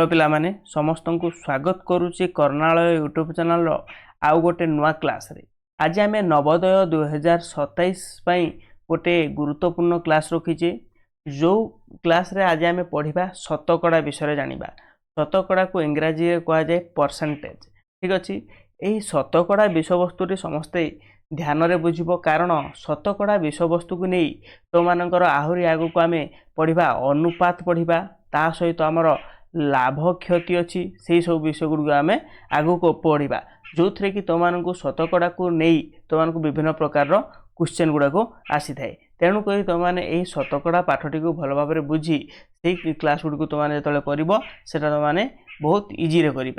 तो पिला माने समस्त को स्वागत करुच्ची कर्णालय यूट्यूब चैनल आउ गोटे नुआ क्लास रे। आज आम नवोदय 2027 गोटे गुरुत्वपूर्ण क्लास रखीचे। जो क्लास रे आज आम पढ़ा शतकड़ा विषय जानिबा। शतकड़ा को इंग्राजी रे कहा जाए परसेंटेज। ठीक अच्छे, यही शतकड़ा विषय वस्तु समस्ते ध्यान रे बुझिबो, कारण शतकड़ा विषय वस्तु को नहीं तो मानकर आहरी आगु को आम पढ़ा अनुपात पढ़ा, ता सहित आमर लाभ क्षति अच्छी से सब विषय गुड़ आम आगु को पढ़ा, जो थे कि तुम शतकड़ा को नहीं तुमको विभिन्न प्रकार क्वेश्चन गुड़ाक आसी थाए। तेणुक तुमने यही शतकड़ा पाठटी को भल भाव बुझी से क्लास गुड़ तुमने जो कर तुमने बहुत इजी रे करि।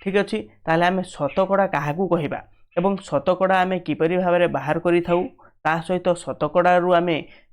ठीक अच्छे, ताहले आम शतकड़ा क्या कहवा एवं शतकड़ा आम किपरि भाव बाहर करि थाउ, ता सहित शतकड़ारू आम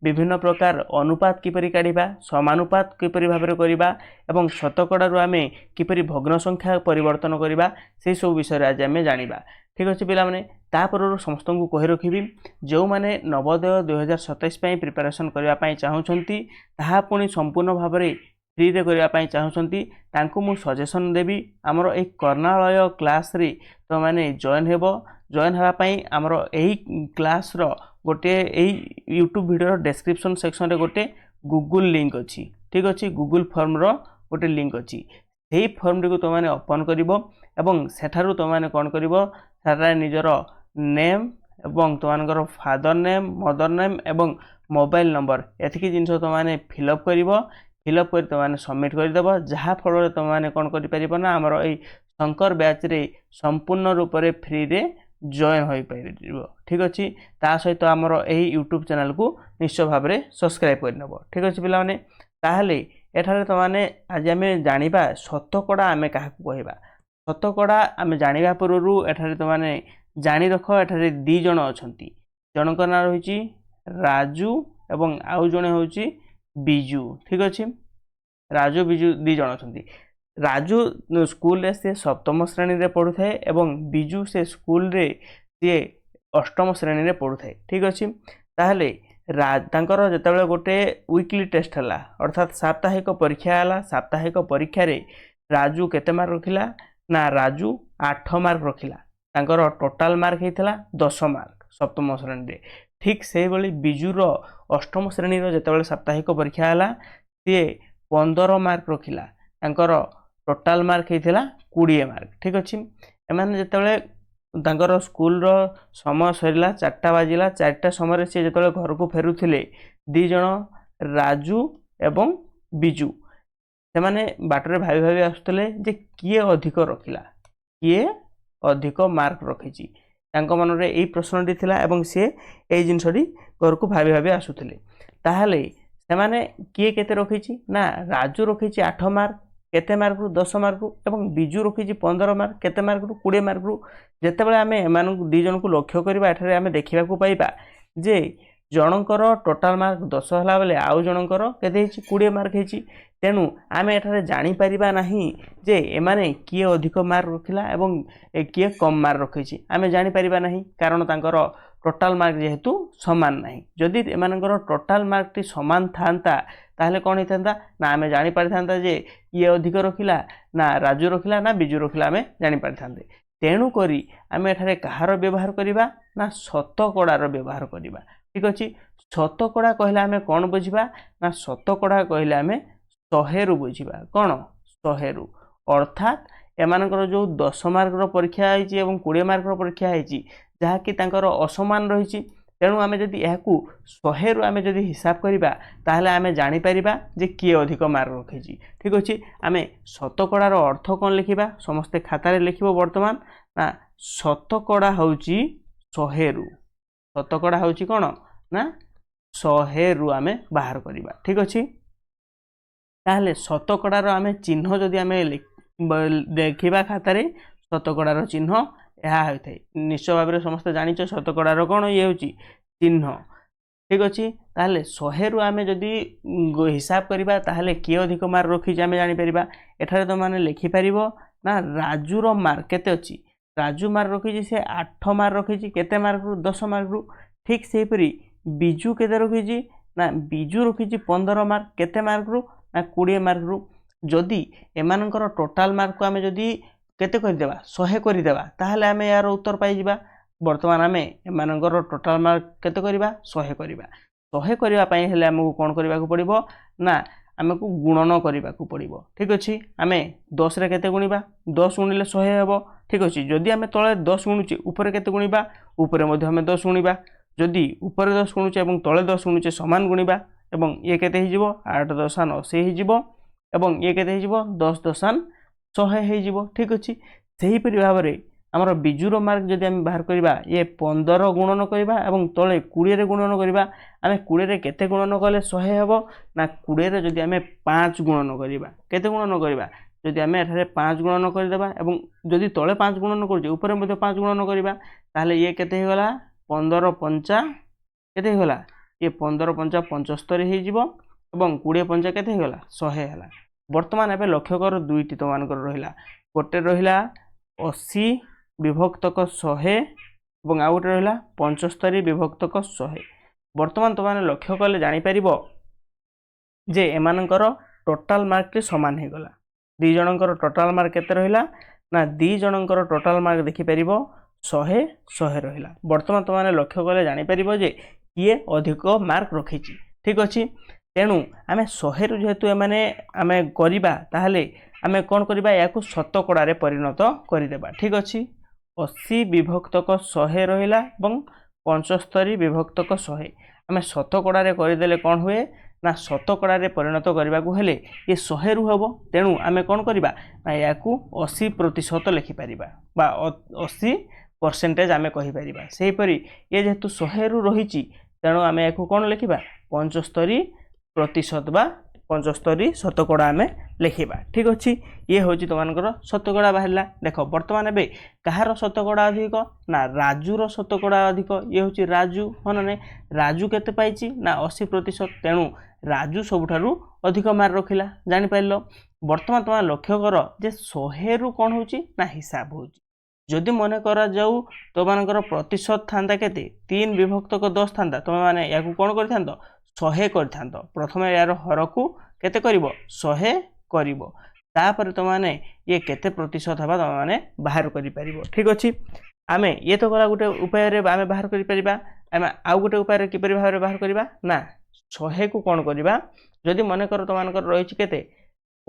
विभिन्न प्रकार अनुपात किपरि काढ़ा, समानुपात किपरि भाव करवा एवं शतकड़ारू आम किपरि भग्न संख्या परिवर्तन करवा, से सब विषय आज आम जानिबा। ठीक अच्छे पिला माने, तापर समस्त को कहि रखिबी जो माने नवोदय 2027 प्रिपरेशन करने चाहूँगी ताहा पुणी संपूर्ण भाव में फ्री रे करने चाहूँगी तांको मु सजेशन देवी आमर ए कर्णालय क्लास रे तो माने जॉइन होगापाई आमर यही क्लास रो गोटे यही यूट्यूब वीडियो डिस्क्रिप्शन सेक्शन रे गोटे गूगल लिंक अच्छी। ठीक अच्छे, गूगल फॉर्म रो गोटे लिंक अच्छी, से फॉर्म को तुमने ओपन करिवो एवं सेठारु तुमने कौन करिवो सेटा निजर नेम एवं तुमनकर फादर नेम, मदर नेम एवं मोबाइल नंबर एतिकी जिनस तुमने फिलअप करिवो। फिलअप कर तुमने सबमिट करदेव, जहाँ फल तुमने कौन कर ना आमर ये शंकर बैच रे संपूर्ण रूप से फ्री रे जॉइन हो पार। ठीक अच्छे, ता सहित आमर यही यूट्यूब चैनल को निश्चय भाव में सब्सक्राइब करनब। ठीक अच्छे पिला माने, ताहले एठारे तुमने आज आम जानिबा शतकड़ा आम क्या कहवा। शतकड़ा आम जानिबा पूर्व एठारे तुमने जानी रख, एठारे दी जण अछंती, जनक ना रही राजू एवं आउ जणे होची बिजू। ठीक अच्छे, राजू बिजू दी जण अछंती। राजू स्कूल रे से सप्तम श्रेणी रे पढ़ु थाए एवं बिजू से स्कूल रे से अष्टम श्रेणी रे पढ़ु थाए। ठीक अच्छे, ताहले तांकर जेतेबेले गोटे वीकली टेस्ट हला अर्थात साप्ताहिक परीक्षा हला, साप्ताहिक परीक्षा रे राजू केते मार्क रखिला ना राजू 8 मार्क रखिला। तांकर टोटाल मार्क हेतिला 10 मार्क सप्तम श्रेणी रे। ठीक से भली बिजूर अष्टम श्रेणी रो जेतेबेले साप्ताहिक परीक्षा हला सी 15 मार्क रखिला, तांकर टोटाल मार्क हेतिला 20 मार्क। ठीक अच्छे, एमाने जेतेबेले तांकर स्कूल रो समय सरिला 4टा बाजिला, 4टा समय से जेतेबेले घर को फेरुथिले दी जण राजू एवं बिजू से माने बाटरे भाई भाई आसुतले जे किए अधिक रखिला, किए अधिक मार्क रखिची। तांको मनरे एई प्रश्नटी थिला एवं से एई जिनसटी घर को भाई भाई आसुतले। ताहले से माने किए केते रखिची ना राजू रखिची 8 मार्क केते मार्क रु 10 मार्क रु एवं बिजू रखिची 15 मार्क केते मार्क रु 20 मार्क रु। जेतेबेले आमे एमानकु दी जन को लक्ष्य करबा एठारे आमे देखिबा को पाइबा जे जनकर टोटाल मार्क 10 हला बेले आउ जनकर केते हिची 20 मार्क हिची। तेणु आमे एठारे जानी परिबा नाही जे एमाने किए अधिक मार्क रखिला एवं किए कम मार्क रखिची, आमे जानी परिबा नाही कारण तांकर टोटाल मार्क जेहेतु समान नाही। जदि एमानकर टोटाल मार्क टी समान थांता ताहले कौन होता ना आमे जानी पारि थांता जे ये अधिक रखिला ना राजू रखिला ना बिजू रखिला, आमे जानी पारि थांते। तेणु करी आमे एठारे कहार व्यवहार करिबा ना शतकड़ार व्यवहार करिबा। ठीक अच्छे, शतकड़ा कहले आमे कौन बुझिबा ना शतकड़ा कहले आमे 100 रु बुझिबा। कौन 100 रु अर्थात एमानकर जो 10 मार्क रो परीक्षा आइची एवं 20 मार्क रो परीक्षा आइची जहाँकि तांकर असमान रही। तेणु आमे जदि याकू 100 रु आमे जदि हिसाब करिबा ताहले आमे जानी परिबा जे किए अधिक मार्क रखिची। ठीक अच्छे, आमे शतकड़ार अर्थ कौन लिखिबा समस्ते खाता रे लिखिबो वर्तमान ना शतकड़ा होची 100 रु। शतकड़ा होची कौन ना 100 रु आमे बाहर करिबा। ठीक अच्छे, ताहले शतकड़ार आमे चिन्ह जदि आमे देखिबा खाता रे शतकड़ार चिन्ह यह होता है। निश्चय भाव में समस्त जानिच शतकड़ार कौन ये होची चिन्ह। ठीक अच्छे, ताहले 100 रु आमे जदि हिसाब करिबा ताहले किए अधिक मार्क रखिची आमे जानि परिबा। एठारे तो माने लिखि परिबो ना राजू रो मार्क केते अछि, राजू मार्क रखिची से 8 मार्क रखिची केते मार्क रु 10 मार्क रु। ठीक से परी बिजू केते रखिची ना बिजू रखिची 15 मार्क केते मार्क रु ना 20 मार्क रु। जदि एमानकर टोटाल मार्क को आमे जदि केते करदेबा 100 करदेबा ताहले आमे यार उत्तर पाई जिबा। वर्तमान आमे एमानकर टोटाल मार्क केते करिबा 100 करिबा। 100 करिबा पई हेले हमकु कोन करिबा को पड़िबो ना आमको गुणन करिबा को पड़िबो। ठीक अछि आमे 10 रे केते गुणिबा 10 गुणिले 100 हेबो। ठीक अछि जदि आमे तळे 10 गुणुचे ऊपर केते गुणिबा ऊपर मध्ये आमे 10 गुणिबा। जदि ऊपर 10 गुणुचे एवं तळे 10 गुणुचे समान गुणिबा एवं ये केते हिजिबो 8 10 80 हिजिबो एवं ये केते हिजिबो 10 10 100 हिजिबो। ठीक अछि सेही परि भाबरे हमर बिजुरो मार्क जदि आमे बाहर करिबा ये 15 गुणन करिबा एवं तळे 20 रे गुणन करिबा। आमे 20 रे केते गुणन कले 100 हेबो ना 20 रे जदि आमे 5 गुणन करिबा केते गुणन करिबा जदि आमे एठारे 5 गुणन करिदेबा एवं जदि तळे 5 गुणन करजे ऊपर मध्ये 5 गुणन करिबा ताहले ये केते हेगला 15 पंचा केते हेगला ये 15 पंचा 75 हेजिबो एवं 20 पंचा केते हेगला 100 हेला। वर्तमान एबे लक्ष्य कर दुईटी तो मानकर रहिला गोटे रहिला 80 विभक्तक 100 एवं आउ गोटे रहिला 75 विभक्तक 100। वर्तमान तो माने लक्ष्य कले जानि परिबो जे एमानकर टोटाल मार्क टी समान हे गला। दी जनकर टोटाल मार्क केते रहिला ना दी जनकर टोटाल मार्क देखि परिबो 100 100 रहिला। वर्तमान तो माने लक्ष्य कले जानि परिबो जे किए अधिक मार्क रखिछि। ठीक अछि तेनु आमे 100 रु जेतु एमाने आमे करिबा ताहले आमे कोन करिबा याकु शतकड़ा रे परिणत करिदेबा। ठीक अछि 80 विभक्तक 100 रहिला एवं 75 विभक्तक 100 आमे शतकड़ा रे करिदेले कोन हुए ना शतकड़ा रे परिणत करबा को हेले ये 100 रु हबो। तेनु आमे कोन करिबा ना याकु 80% लिखि परिबा बा 80% आमे कहि परिबा। सेही परि ये जेतु 100 रु रहिछि तेनु आमे याकु कोन लिखिबा 75% बा 75 शतकड़ा आमे लिखिबा। ठीक अछि ये होछि तमानकर शतकड़ा बाहरला। देखो वर्तमान एबे कहार शतकड़ा अधिक ना राजूर शतकड़ा अधिक ये होछि राजू हन ने राजू केते पाइछि ना 80%। तेनु राजू सबुठारु अधिक मार्क रखिला जानि पाइलो। वर्तमान तमा लक्ष्य कर जे 100 रु कोन होछि ना हिसाब होछि। जदि मने करा जाऊ तो मानकर प्रतिशत थांदा केते 3 विभक्तक 10 थांदा तमे माने याकु कोन करथांतो 100 करथांतो। प्रथमे यार हरकु केते करिवो 100 करिवो तापर तो माने ये केते प्रतिशत हबा तमे माने बाहर करि परिवो। ठीक अछि आमे ये तो गला गुटे उपाय रे आमे बाहर करि परिबा। आमे आउ गुटे उपाय रे किपरि भाबरे बाहर करिबा ना 100 को कोन करिबा जदि मने कर तो मानकर रहिछि केते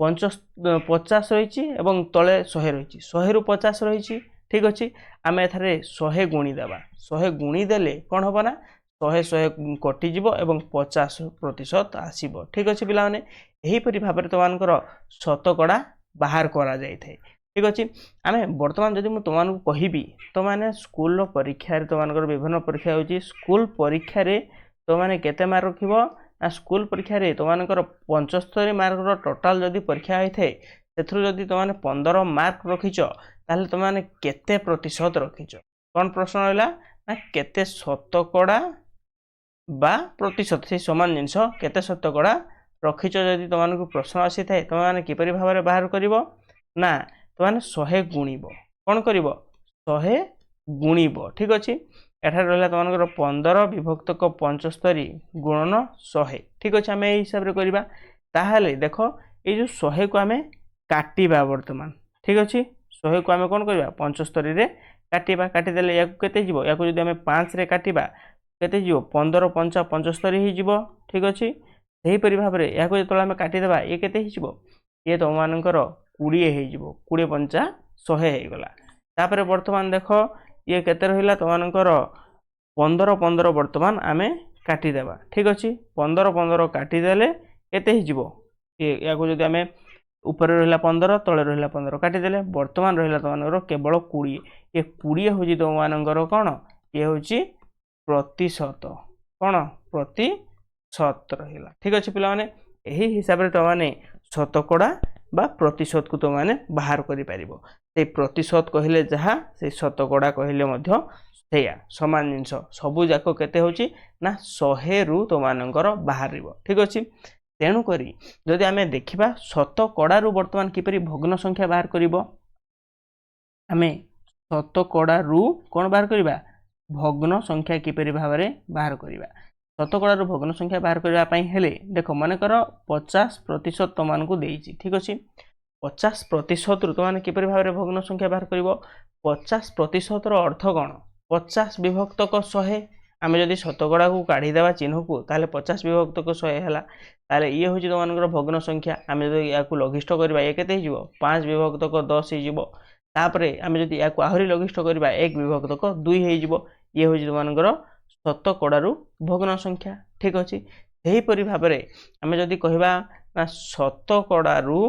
50 रहिछि एवं तळे 100 रहिछि 100 रु 50 रहिछि। ठीक अछि आमे एथारे 100 गुणी देबा 100 गुणी देले कोन होबा ना 100 कटि जिवो एवं 50% आसीबो। ठीक अछि पिला माने एही परि भाबरे तो मानकर शतकड़ा बाहर करा जाय थाए। ठीक अछि आमे वर्तमान जदि मु तमानकु कहिबी तो माने स्कूल रो परीक्षा रे तो मानकर विभिन्न परीक्षा होछि। स्कूल परीक्षा रे तो माने केते मार्क रखिबो ना स्कूल परीक्षा रे तो मानकर 75 मार्क रो टोटल जदि परीक्षा होय थाए सेथरु जदि तो माने 15 मार्क रखिचो ताले तो माने केते प्रतिशत रखिचो। कोन प्रश्न रहला ना केते शतकड़ा बा प्रतिशत से समान जिंस केते शतकड़ा रखिचो। जदि तो मानकु प्रश्न आसी थाए तो माने किपरि भाबरे बाहर करिवो ना तो माने 100 गुणिबो कोन करिवो 100 गुणिबो। ठीक अछि एठार रहला तो मानकर 15 विभक्तक 75 गुणन 100। ठीक अछि आमे एही हिसाब रे करिबा ताहाले देखो ए जो 100 को आमे काटिबा वर्तमान। ठीक अछि 100 को आमे कोन करिबा 75 रे काटिबा काटि देले याकु केते जिवो याकु जदि आमे 5 रे काटिबा केते जिवो 15 पंचा 75 हि जिवो। ठीक अछि सेही परि भाबरे याकु जतले आमे काटि देबा ये केते हि जिवो ये तो मानकर 20 हि जिवो 20 पंचा 100 हे गला। तापरे वर्तमान देखो ये केते रहिला तो मानकर 15 15 वर्तमान आमे काटि देबा। ठीक अछि 15 15 काटि देले केते हि जिवो ये याकु जदि आमे ऊपर रहिला 15 तळे रहिला 15 काटि देले वर्तमान रहिला तो मानकर केवल 20 ये 20 होजी तो मानकर कोन ये होची प्रतिशत कोन प्रतिशत रहिला। ठीक अछि पिला माने एही हिसाब रे तो माने शतकड़ा बा प्रतिशत को तो माने बाहर करि परिबो। से प्रतिशत कहिले जहा से शतकड़ा कहिले मध्य सेया समान जिंस सबु जाको केते होची ना 100 रु तो मानकर बाहरिबो। ठीक अछि तेनु करी जदि आमे देखिबा शतकड़ा रु वर्तमान किपरि भग्न संख्या बाहर करिवो आमे शतकड़ा रु कोन बाहर करिबा भग्न संख्या किपरि भाबरे बाहर करिबा। शतकड़ारू भग्न संख्या बाहर करने हेले देख मनकर 50% तुमको देती ठीक अच्छे 50% रु तुम किपर भाव में भग्न संख्या बाहर कर 50% अर्थ कौन 50 विभक्तक 100 आम जदि शतकड़ा को काढ़ीदेवा चिन्ह को ताले 50 विभक्तक 100 है ये हूँ तुम भग्न संख्या आम जब या लघिष्ठ करवा ये के 5 विभक्तक 10 होपर आम जब या आहरी लघिष्ठ करवा 1 विभक्तक 2 हो ये हूँ तुम शतकड़ारू भग्न संख्या ठीक अच्छे यहीपरी भाव में आम जदि कहवा ना शतकड़ारू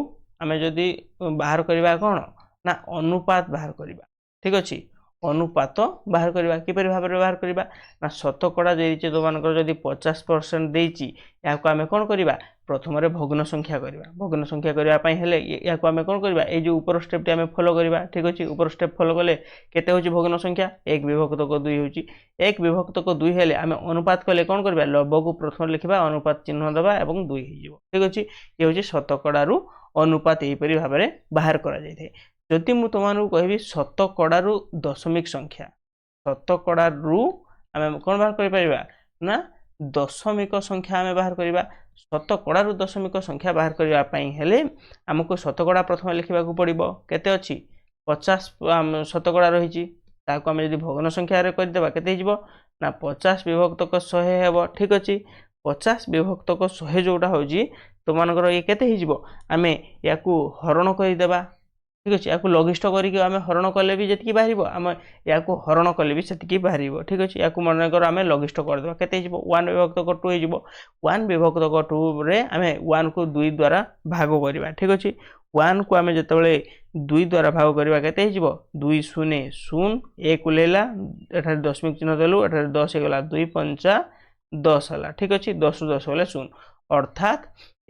आम जदि बाहर करवा कौन ना अनुपात बाहर करवा ठीक अच्छे अनुपात बाहर करवा किपर भाव में बाहर करवा ना शतकड़ा देती तुम जदि 50% देती या आम कौन करवा प्रथम भग्न संख्या करवा भग्न संख्या करने या आम कौन करवा ये जो ऊपर स्टेप आम फॉलो करवा ठीक अच्छे ऊपर स्टेप फॉलो कले केते होची भग्न संख्या 1 विभक्तक 2 होची 1 विभक्तक 2 हेले आम अनुपात कले कौन करवा लब को प्रथम लिखा अनुपात चिन्ह दबा और 2 हो ठीक अच्छे ये हूँ शतकड़ारू अनुपात यहीपरी भाव में बाहर कर जदि मु तुमको कहबी शतकड़ारू दशमिक संख्या शतकड़ारू आम कौन बाहर कर ना दशमिक संख्या आम बाहर करवा शतकड़ारू दशमिक संख्या बाहर करने आमको शतकड़ा प्रथम लिखा पड़ो केते अच्छी 50 शतकड़ा रही आम जब भग्न संख्यार करदे केते ना 50 विभक्तक 100 हे ठीक अच्छे 50 विभक्तक 100 जोटा हूँ तुमको ये केते आम या हरण करदेबा ठीक अच्छे या लघिष्ठ करके आम हरण कले भी जी बाहर आम या हरण कले भी से बाहर ठीक अच्छे या मनकर आम लघिष्ठ करदे केते 1 विभक्तक 2 हो 1 विभक्तक 2 रे आम 1 को 2 द्वारा भाग करवा ठीक अच्छे 1 को आम जो 2 द्वारा भाग करवा केते 2 शून्य 0 1 लेला एठार दशमिक चिन्ह देलु एठार 10 होगला 2 5 10 है ठीक अच्छे 10 रु 10 गले 0 अर्थात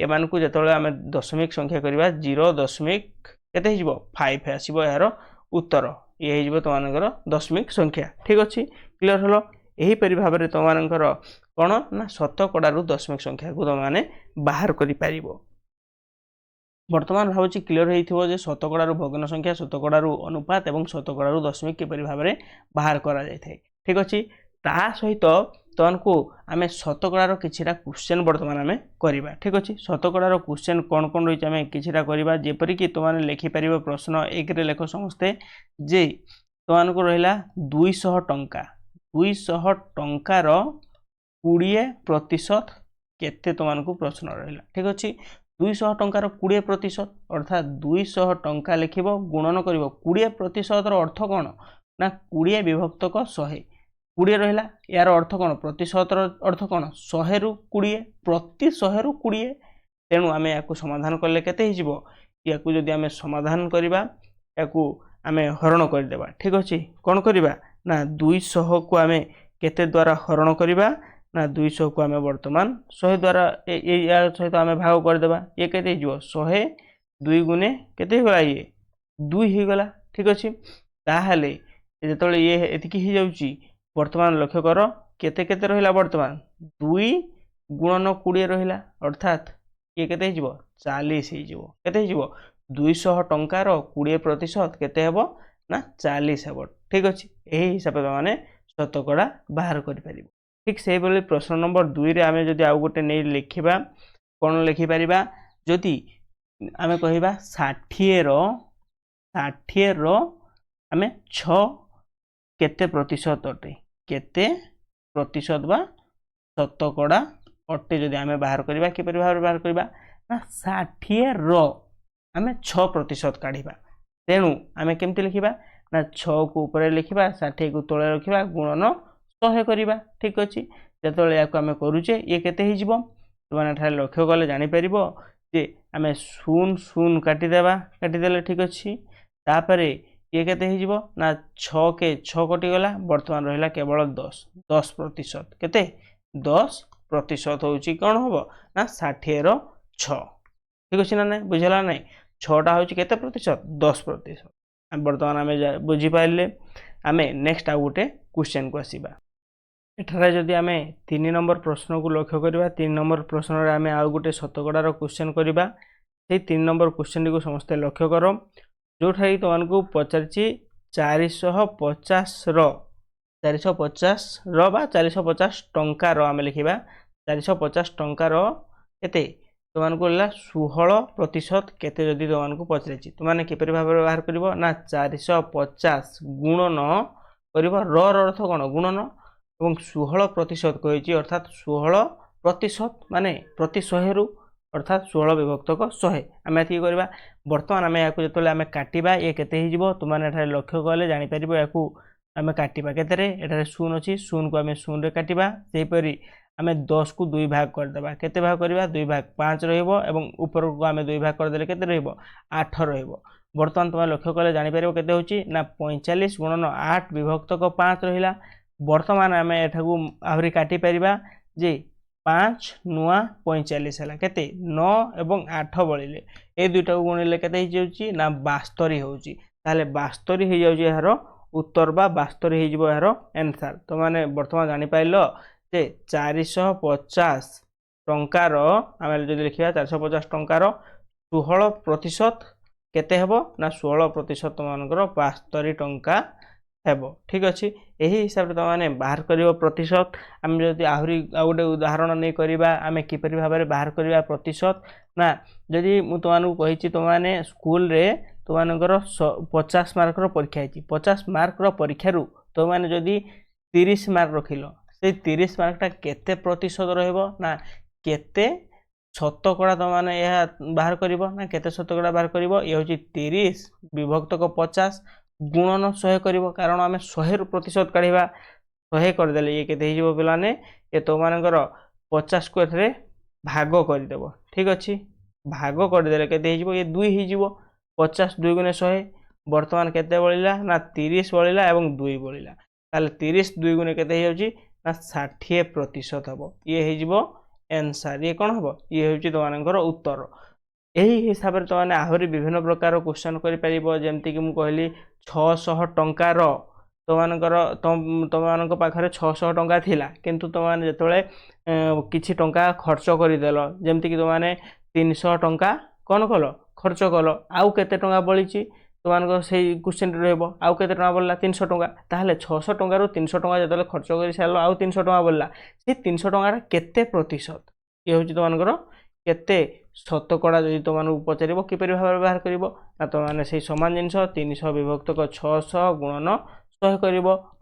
एमान को जो आम दशमिक संख्या करवा 0.5 आसो यार उत्तर ये हो तुम दशमिक संख्या ठीक अच्छे क्लियर हल यहीपरि भाव में तुमर कौन ना शतकड़ारू दशमिक संख्या को तुमने बाहर कर बर्तमान भावी क्लियर हो शतकड़ारू भग्न संख्या शतकड़ारू अनुपात और शतकड़ारू दशमिक किपरि भाव में बाहर करा जाए ठीक अच्छे ता सहित तुमको आम शतकड़ार किछिटा क्वेश्चन बर्तमान आम करवा ठीक अच्छे शतकड़ार क्वेश्चन कौन कौन रही आम किछिटा करवा जेपरिक तुमने लिखिपार प्रश्न 1 रे लेख समस्ते जे तुमको रहा 200 टंका 200 टंकार 20% केते तुमको प्रश्न रहा ठीक अच्छे 200 टंकार 20% अर्थात 200 टंका लिख गुणन कर 20% अर्थ कौन ना 20 विभक्तक 100 20 रहा यार अर्थ कौन प्रतिशत अर्थ कौन 100 रु 20 प्रति 100 रु 20 तेणु आम या समाधान कले केते या जदि आम समाधान करवा या आम हरण करदेबा ठीक अच्छे कौन करवा ना 200 को आम केते द्वारा हरण करवा ना 200 को आम वर्तमान 100 द्वारा या सहित आम भाग करदेबा ये केते 100 2 गुणे केते होगा ये 2 हो गला ठीक अच्छे ताहले जो ये एतिकी हो जाउची वर्तमान लक्ष्य कर केते केते रहिला वर्तमान 2 गुणन 20 रहिला अर्थात ये केते 40 हो केते 200 टंकार 20% केते हेबो ना 40 हेबो ठीक अच्छे यही हिसाब से माने शतकड़ा बाहर कर पारिबो ठीक से बोले प्रश्न नंबर 2 रे आमे जदि आउ गोटे नै लिखिबा कोन लिखि पारिबा जदि आमे कहिबा 60 रो आमे 6 केते प्रतिशत अटे केते प्रतिशत बा शतकड़ा अटे जदि आमे बाहर करबा किपरि भाव बाहर करबा ना 60 रो आमे 6% काढिबा तेणु आमे केमति लिखिबा ना 6 को ऊपर लिखिबा 60 को तळे रखिबा गुणन 100 करबा ठीक अछि जेतले याको आमे करूचे ये केते हि जिवो तुमाने ठारे लक्ष्य कले जानि परिबो जे आमे 0 काटि देले ठीक अछि तापरे ये केते हि जिवो ना 6 के 6 कटि गला वर्तमान रहिला केवल 10% केते 10% होउची कोन होबो ना 60 रो 6 ठीक अछि ना नै बुझला नै 6 टा होउची केते प्रतिशत 10% हम वर्तमान आमे बुझी पाइले आमे नेक्स्ट आ गोटे क्वेश्चन को आसीबा एठारे जदि आमे 3 नंबर प्रश्न को लक्ष्य करबा 3 नंबर प्रश्न रे आमे आ गोटे शतकड़ार क्वेश्चन करबा से 3 नंबर क्वेश्चन को समस्त लक्ष्य करो जो ठाई तुमको पचारची 450 रो 450 बा 450 टंकार आम लिखा 450 टंकार केते तुमको 16% केते जदि तुमको पचारे तुमने किपर भाव बाहर कर ना 450 गुणन कर अर्थ कौन गुणन और 16% कही अर्थात 16% माने प्रति 100 रु अर्थात 16 विभक्तक 100 आम ये करवा बर्तमान आम या जो काटिबा ये केते तुमने लक्ष्य कले जापर या आम काटिबा केते शून अच्छी शून को आम शून काटिबा सेहीपरि आम 10 को 2 भाग करदे केते भाग करवा 2 भाग 5 रही ऊपर को आम 2 भाग करदे केते 8 बर्तमान तुम लक्ष्य कले जापर केते होची ना 45 गुणन 8 विभक्तक 5 रहा बर्तमान आम एठाकू आहरी काटी परिबा जे 5 नुआ 45 है केते 9 एवं 8 बड़े ये दुईटा को गुणिले केते हो ना 72 होची ताले 72 हो जाउची यार उत्तर बा 72 हो यार आंसर तो माने बर्तमान जानि पाइलो जे 450 टंकार आम जो लिखा 450 टंकार 16% केते हेबो ना 16% तुमनकर 72 टंका हेबो ठीक अच्छे यही हिसाब से तुमने बाहर कर प्रतिशत आम जदि आहरी गोटे उदाहरण नहीं करवा आम किपर भाव में बाहर करवा प्रतिशत ना जदि मुझे तुमको कही तुमने स्कूल रे तुमनकर 50 मार्कर परीक्षा है 50 मार्कर परीक्षार तुमने जदि 30 मार्क रखिल से 30 मार्कटा केते प्रतिशत रहिबो ना केते शतकड़ा तुमने यह बाहर कर ना केते शतकड़ा बाहर कर ये हूँ 30 विभक्तक 50 गुणन 100 कर कारण आम 100 प्रतिशत काढ़ा 100 करदे ये केते पाने ये तुमर 50 को ए भाग करदेव ठीक अच्छे भाग करदे केते ये 2 हो 50 2 गुणे 100 बर्तमान केते बलिला ना 30 बलिला एवं 2 बलिला ताले 30 2 गुणे केते ना 60% हम ये हो आंसर ये कौन हम ये हूँ तुमर उत्तर यही हिसाब से तुमने आहरी विभिन्न प्रकार क्वेश्चन करमती कि मुझे कहली 600 टंकार तुमर तुम पाखे 600 टंका थिला किंतु तुमने जिते किसी टंका खर्च करदेल जमती कि तुमने 300 टंका कौन कल खर्च कल आउ केते टंका बड़ी तुम से क्वेश्चन रहा आउ केते टंका बढ़ला 300 टंका ताहले 600 टंकार 300 टंका जो खर्च कर सारे आउ 300 टंका बढ़ला से 300 टंकार केते प्रतिशत ये हूँ तुमर केते शतकड़ा जदि तुमको पचार किपर भाव बाहर कर तुमने से सामान जिनस 300 विभक्तक 600 गुणन 100 कर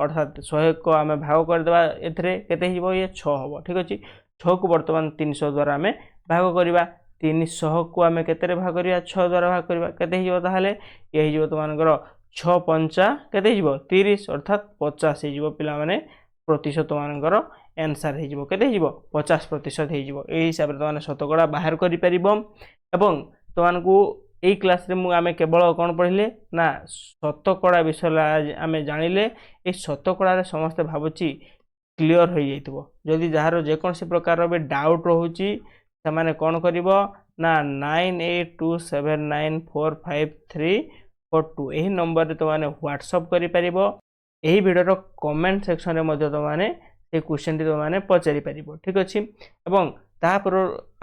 अर्थात 100 को आम भाग करदे एते ये 6 हम ठीक अच्छे 6 को बर्तमान 300 द्वारा आम भाग करवा 300 को आम केते भाग करवा 6 द्वारा भाग करवा केते ये हो तुमर 6 पंचा केते 30 अर्थात 50 हो पिला माने प्रतिशत तुमर आंसर हो 50% हो हिसाब से तुमने शतकड़ा बाहर कर तुमको यही क्लास रे आम केवल कौन पढ़ले ना शतकड़ा विषय आम जानिले ये शतकड़ा समस्ते भावुची क्लीयर हो जाइए जदि जार जेकोसी प्रकार भी डाउट रोचे से कौन कर ना 9827945342 यही नंबर रे तुमने व्हाट्सअप कर यही वीडियो कमेंट सेक्शन में तुमने ये क्वेश्चन टी तुमने पचारि पार ठीक अच्छे एवं तापर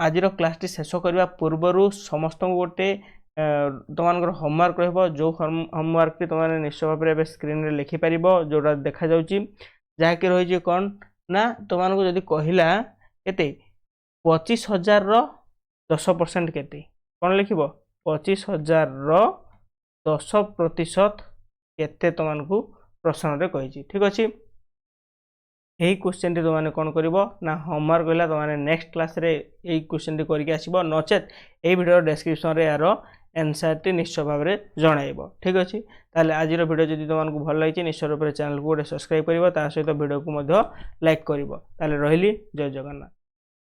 आज क्लास टी शेष करने पूर्वर समस्त गोटे तुम होमवर्क रो होमवर्क टी तुमने निश्चय भाव में स्क्रीन रे लिखिपार जोटा देखा जहाँकि रही कौन ना तुमको जदि कहला के 25,000 10% केते कौन लिख 25,000 10% केते तुमको प्रश्न रे कही ठीक अच्छे यही क्वेश्चन टी तुमने कौन कर ना होमवर्क है तुमने नेक्स्ट क्लास रे यही क्वेश्चन टी करके आसब नचेत यही वीडियो डिस्क्रिप्शन रे यार आंसर टी निश्चय भाव में जन ठीक अच्छे ताले आज वीडियो जब तुमको भल लगी निश्चय रूप से चैनल को गोटे सब्सक्राइब कर सहित वीडियो को लाइक कर रही जय जगन्नाथ।